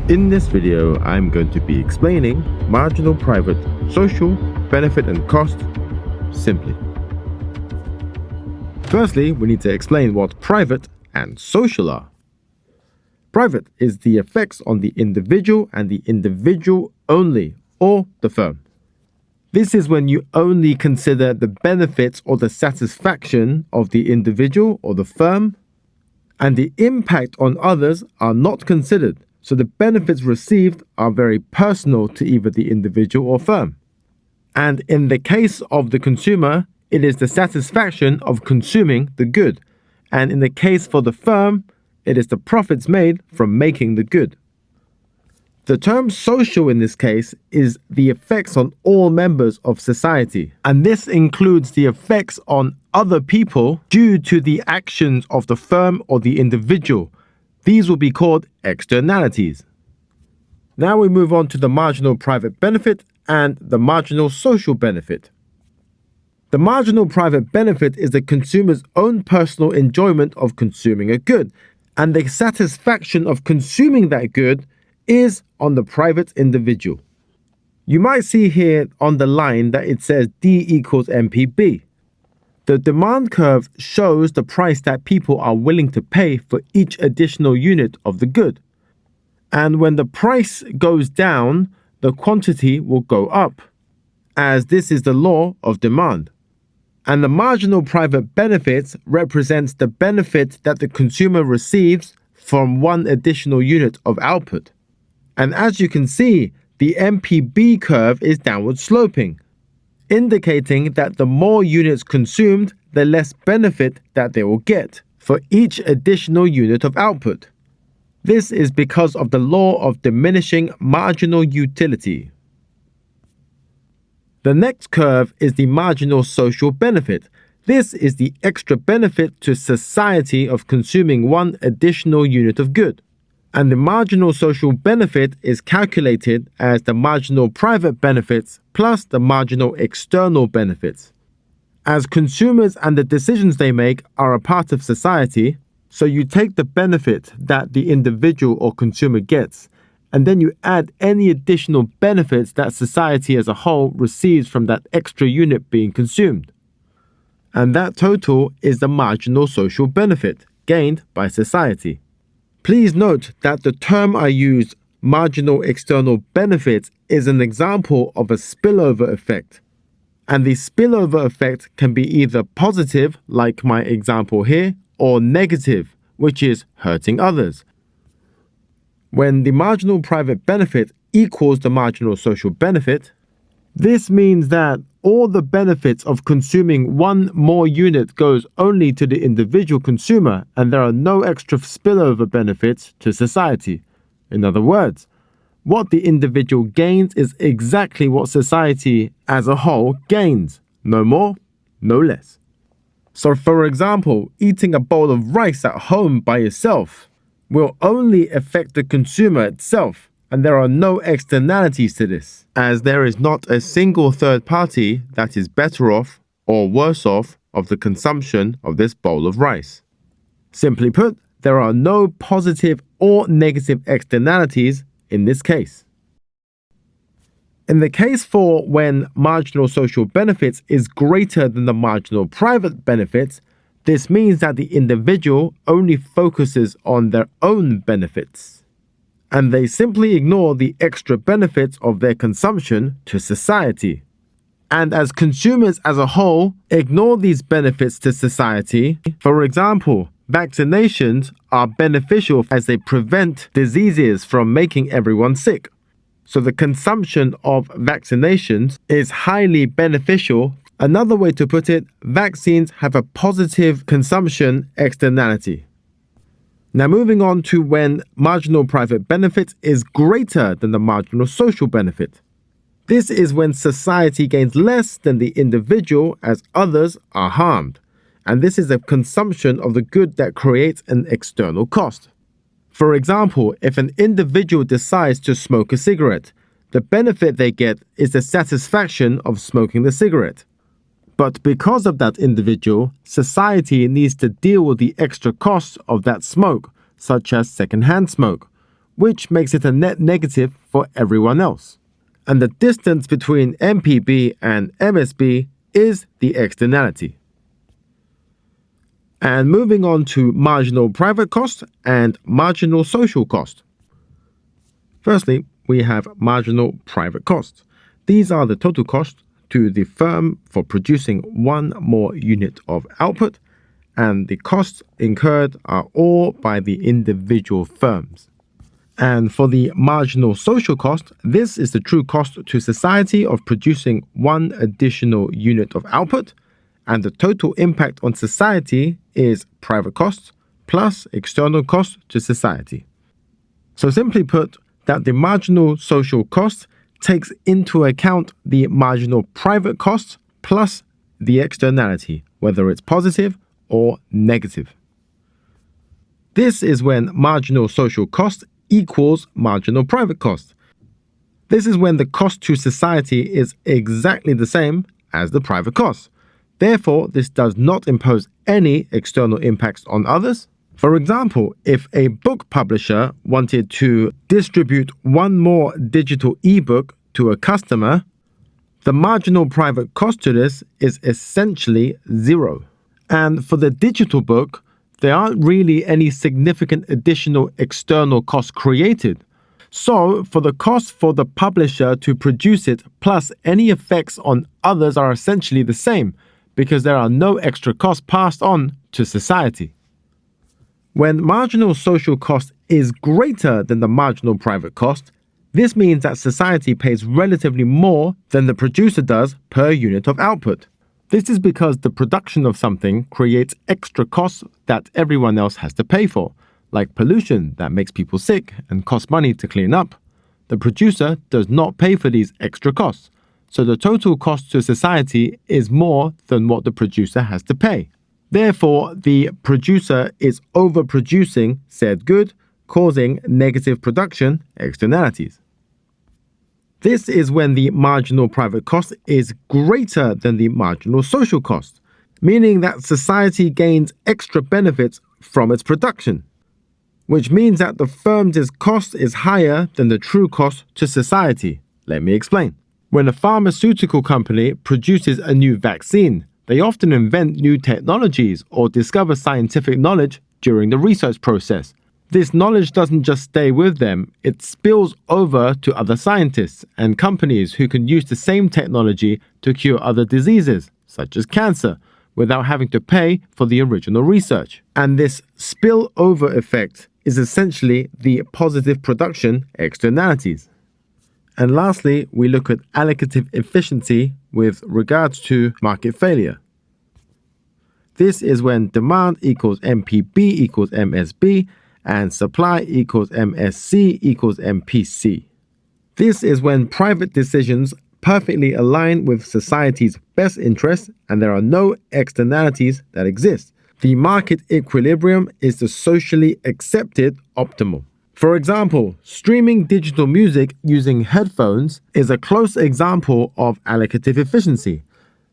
In this video, I'm going to be explaining marginal private social benefit and cost simply. Firstly, we need to explain what private and social are. Private is the effects on the individual and the individual only, or the firm. This is when you only consider the benefits or the satisfaction of the individual or the firm, and the impact on others are not considered. So the benefits received are very personal to either the individual or firm. And in the case of the consumer, it is the satisfaction of consuming the good. And in the case for the firm, it is the profits made from making the good. The term social in this case is the effects on all members of society. And this includes the effects on other people due to the actions of the firm or the individual. These will be called externalities. Now we move on to the marginal private benefit and the marginal social benefit. The marginal private benefit is the consumer's own personal enjoyment of consuming a good, and the satisfaction of consuming that good is on the private individual. You might see here on the line that it says D equals MPB. The demand curve shows the price that people are willing to pay for each additional unit of the good. And when the price goes down, the quantity will go up, as this is the law of demand. And the marginal private benefits represents the benefit that the consumer receives from one additional unit of output. And as you can see, the MPB curve is downward sloping, indicating that the more units consumed, the less benefit that they will get for each additional unit of output. This is because of the law of diminishing marginal utility. The next curve is the marginal social benefit. This is the extra benefit to society of consuming one additional unit of good. And the marginal social benefit is calculated as the marginal private benefits plus the marginal external benefits. As consumers and the decisions they make are a part of society, so you take the benefit that the individual or consumer gets, and then you add any additional benefits that society as a whole receives from that extra unit being consumed. And that total is the marginal social benefit gained by society. Please note that the term I used, marginal external benefits, is an example of a spillover effect. And the spillover effect can be either positive, like my example here, or negative, which is hurting others. When the marginal private benefit equals the marginal social benefit, this means that all the benefits of consuming one more unit goes only to the individual consumer, and there are no extra spillover benefits to society. In other words, what the individual gains is exactly what society as a whole gains. No more, no less. So for example, eating a bowl of rice at home by yourself will only affect the consumer itself, and there are no externalities to this, as there is not a single third party that is better off or worse off of the consumption of this bowl of rice. Simply put, there are no positive or negative externalities in this case. In the case for when marginal social benefits is greater than the marginal private benefits, this means that the individual only focuses on their own benefits, and they simply ignore the extra benefits of their consumption to society. And as consumers as a whole ignore these benefits to society, for example, vaccinations are beneficial as they prevent diseases from making everyone sick. So the consumption of vaccinations is highly beneficial. Another way to put it, vaccines have a positive consumption externality. Now moving on to when marginal private benefit is greater than the marginal social benefit. This is when society gains less than the individual as others are harmed. And this is a consumption of the good that creates an external cost. For example, if an individual decides to smoke a cigarette, the benefit they get is the satisfaction of smoking the cigarette. But because of that individual, society needs to deal with the extra costs of that smoke, such as secondhand smoke, which makes it a net negative for everyone else. And the distance between MPB and MSB is the externality. And moving on to marginal private cost and marginal social cost. Firstly, we have marginal private costs. These are the total costs to the firm for producing one more unit of output, and the costs incurred are all by the individual firms. And for the marginal social cost, this is the true cost to society of producing one additional unit of output, and the total impact on society is private costs plus external costs to society. So simply put, that the marginal social cost takes into account the marginal private costs plus the externality, whether it's positive or negative. This is when marginal social cost equals marginal private cost. This is when the cost to society is exactly the same as the private cost. Therefore, this does not impose any external impacts on others. For example, if a book publisher wanted to distribute one more digital ebook to a customer, the marginal private cost to this is essentially zero. And for the digital book, there aren't really any significant additional external costs created. So, for the cost for the publisher to produce it plus any effects on others are essentially the same, because there are no extra costs passed on to society. When marginal social cost is greater than the marginal private cost, this means that society pays relatively more than the producer does per unit of output. This is because the production of something creates extra costs that everyone else has to pay for, like pollution that makes people sick and costs money to clean up. The producer does not pay for these extra costs, so the total cost to society is more than what the producer has to pay. Therefore, the producer is overproducing said good, causing negative production externalities. This is when the marginal private cost is greater than the marginal social cost, meaning that society gains extra benefits from its production, which means that the firm's cost is higher than the true cost to society. Let me explain. When a pharmaceutical company produces a new vaccine, they often invent new technologies or discover scientific knowledge during the research process. This knowledge doesn't just stay with them, it spills over to other scientists and companies who can use the same technology to cure other diseases, such as cancer, without having to pay for the original research. And this spillover effect is essentially the positive production externalities. And lastly, we look at allocative efficiency with regards to market failure. This is when demand equals MPB equals MSB and supply equals MSC equals MPC. This is when private decisions perfectly align with society's best interests and there are no externalities that exist. The market equilibrium is the socially accepted optimal. For example, streaming digital music using headphones is a close example of allocative efficiency.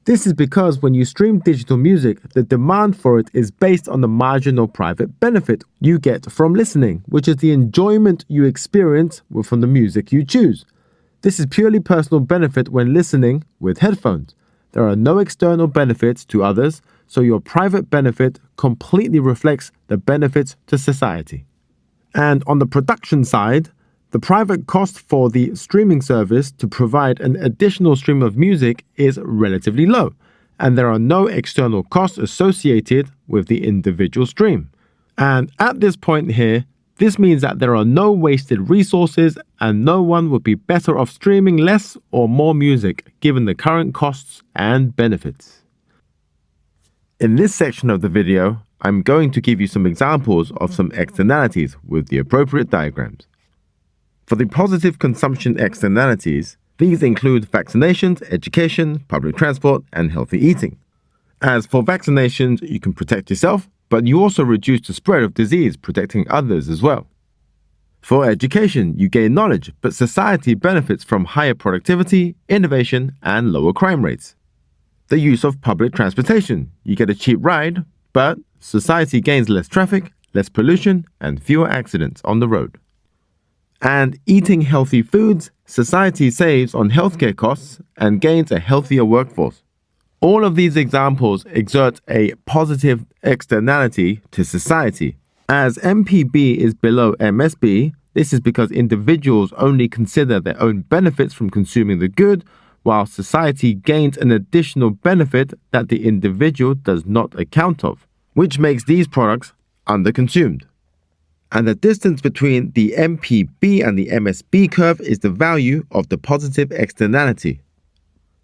This is because when you stream digital music, the demand for it is based on the marginal private benefit you get from listening, which is the enjoyment you experience from the music you choose. This is purely personal benefit when listening with headphones. There are no external benefits to others, so your private benefit completely reflects the benefits to society. And on the production side, the private cost for the streaming service to provide an additional stream of music is relatively low, and there are no external costs associated with the individual stream. And at this point here, this means that there are no wasted resources and no one would be better off streaming less or more music given the current costs and benefits. In this section of the video, I'm going to give you some examples of some externalities with the appropriate diagrams. For the positive consumption externalities, these include vaccinations, education, public transport, and healthy eating. As for vaccinations, you can protect yourself, but you also reduce the spread of disease, protecting others as well. For education, you gain knowledge, but society benefits from higher productivity, innovation, and lower crime rates. The use of public transportation, you get a cheap ride, but society gains less traffic, less pollution, and fewer accidents on the road. And eating healthy foods, society saves on healthcare costs and gains a healthier workforce. All of these examples exert a positive externality to society. As MPB is below MSB, this is because individuals only consider their own benefits from consuming the good, while society gains an additional benefit that the individual does not account of, which makes these products underconsumed. And the distance between the MPB and the MSB curve is the value of the positive externality.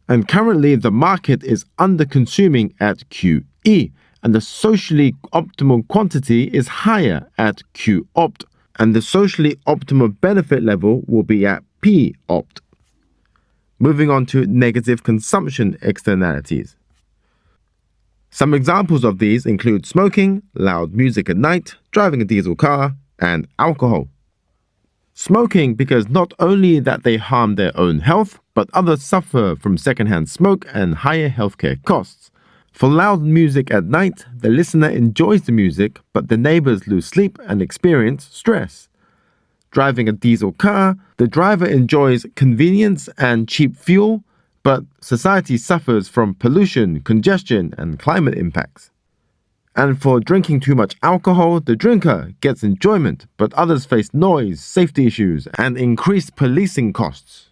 And currently, the market is underconsuming at QE, and the socially optimal quantity is higher at QOpt, and the socially optimal benefit level will be at POpt. Moving on to negative consumption externalities. Some examples of these include smoking, loud music at night, driving a diesel car, and alcohol. Smoking because not only that they harm their own health, but others suffer from secondhand smoke and higher healthcare costs. For loud music at night, the listener enjoys the music, but the neighbors lose sleep and experience stress. Driving a diesel car, the driver enjoys convenience and cheap fuel, but society suffers from pollution, congestion, and climate impacts. And for drinking too much alcohol, the drinker gets enjoyment, but others face noise, safety issues, and increased policing costs.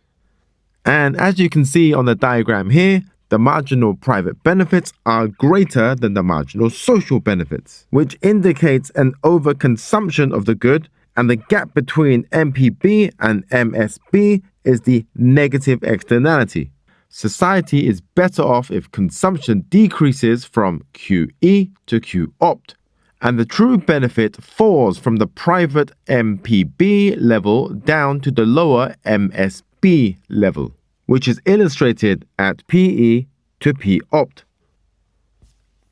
And as you can see on the diagram here, the marginal private benefits are greater than the marginal social benefits, which indicates an overconsumption of the good, and the gap between MPB and MSB is the negative externality. Society is better off if consumption decreases from QE to QOpt, and the true benefit falls from the private MPB level down to the lower MSB level, which is illustrated at PE to POpt.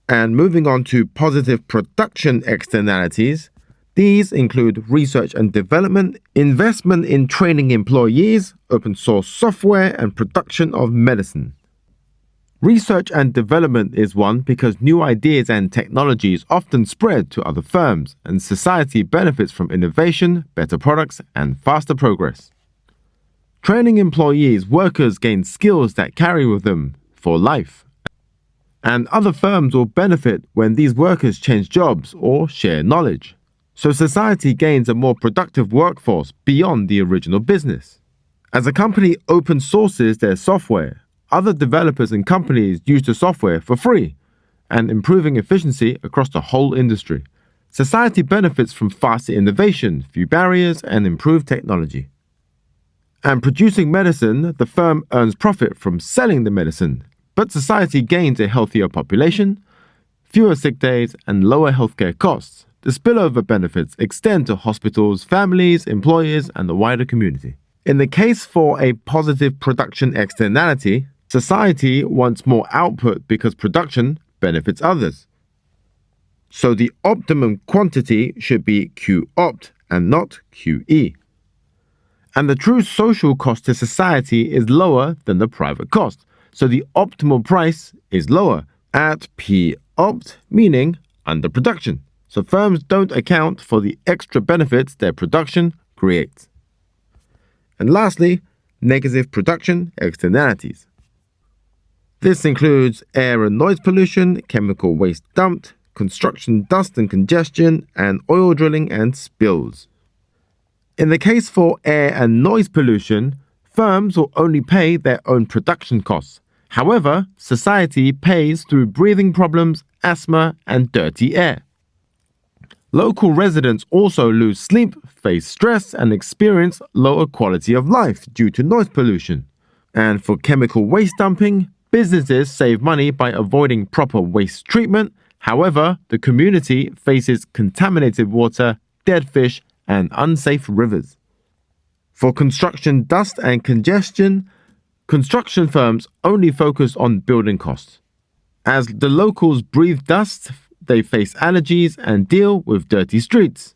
And moving on to positive production externalities, these include research and development, investment in training employees, open source software, and production of medicine. Research and development is one because new ideas and technologies often spread to other firms, and society benefits from innovation, better products, and faster progress. Training employees, workers gain skills that carry with them for life. And other firms will benefit when these workers change jobs or share knowledge. So society gains a more productive workforce beyond the original business. As a company open sources their software, other developers and companies use the software for free, and improving efficiency across the whole industry. Society benefits from faster innovation, few barriers, and improved technology. And producing medicine, the firm earns profit from selling the medicine, but society gains a healthier population, fewer sick days, and lower healthcare costs. The spillover benefits extend to hospitals, families, employers, and the wider community. In the case for a positive production externality, society wants more output because production benefits others. So the optimum quantity should be QOpt and not QE. And the true social cost to society is lower than the private cost, so the optimal price is lower at POpt, meaning underproduction. So firms don't account for the extra benefits their production creates. And lastly, negative production externalities. This includes air and noise pollution, chemical waste dumped, construction dust and congestion, and oil drilling and spills. In the case for air and noise pollution, firms will only pay their own production costs. However, society pays through breathing problems, asthma, and dirty air. Local residents also lose sleep, face stress, and experience lower quality of life due to noise pollution. And for chemical waste dumping, businesses save money by avoiding proper waste treatment. However, the community faces contaminated water, dead fish, and unsafe rivers. For construction dust and congestion, construction firms only focus on building costs. As the locals breathe dust, they face allergies and deal with dirty streets.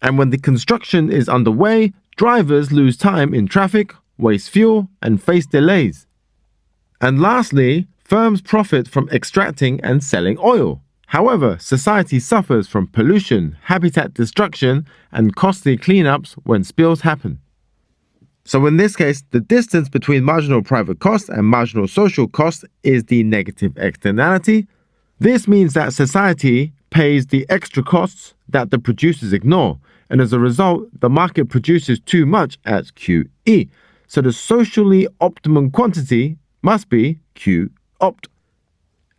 And when the construction is underway, drivers lose time in traffic, waste fuel, and face delays. And lastly, firms profit from extracting and selling oil. However, society suffers from pollution, habitat destruction, and costly cleanups when spills happen. So in this case, the distance between marginal private costs and marginal social costs is the negative externality. This means that society pays the extra costs that the producers ignore, and as a result, the market produces too much at QE. So the socially optimum quantity must be Q opt.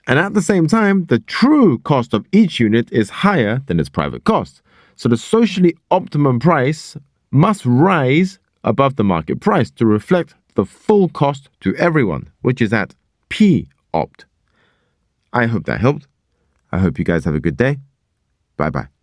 And at the same time, the true cost of each unit is higher than its private cost. So the socially optimum price must rise above the market price to reflect the full cost to everyone, which is at P opt. I hope that helped. I hope you guys have a good day. Bye-bye.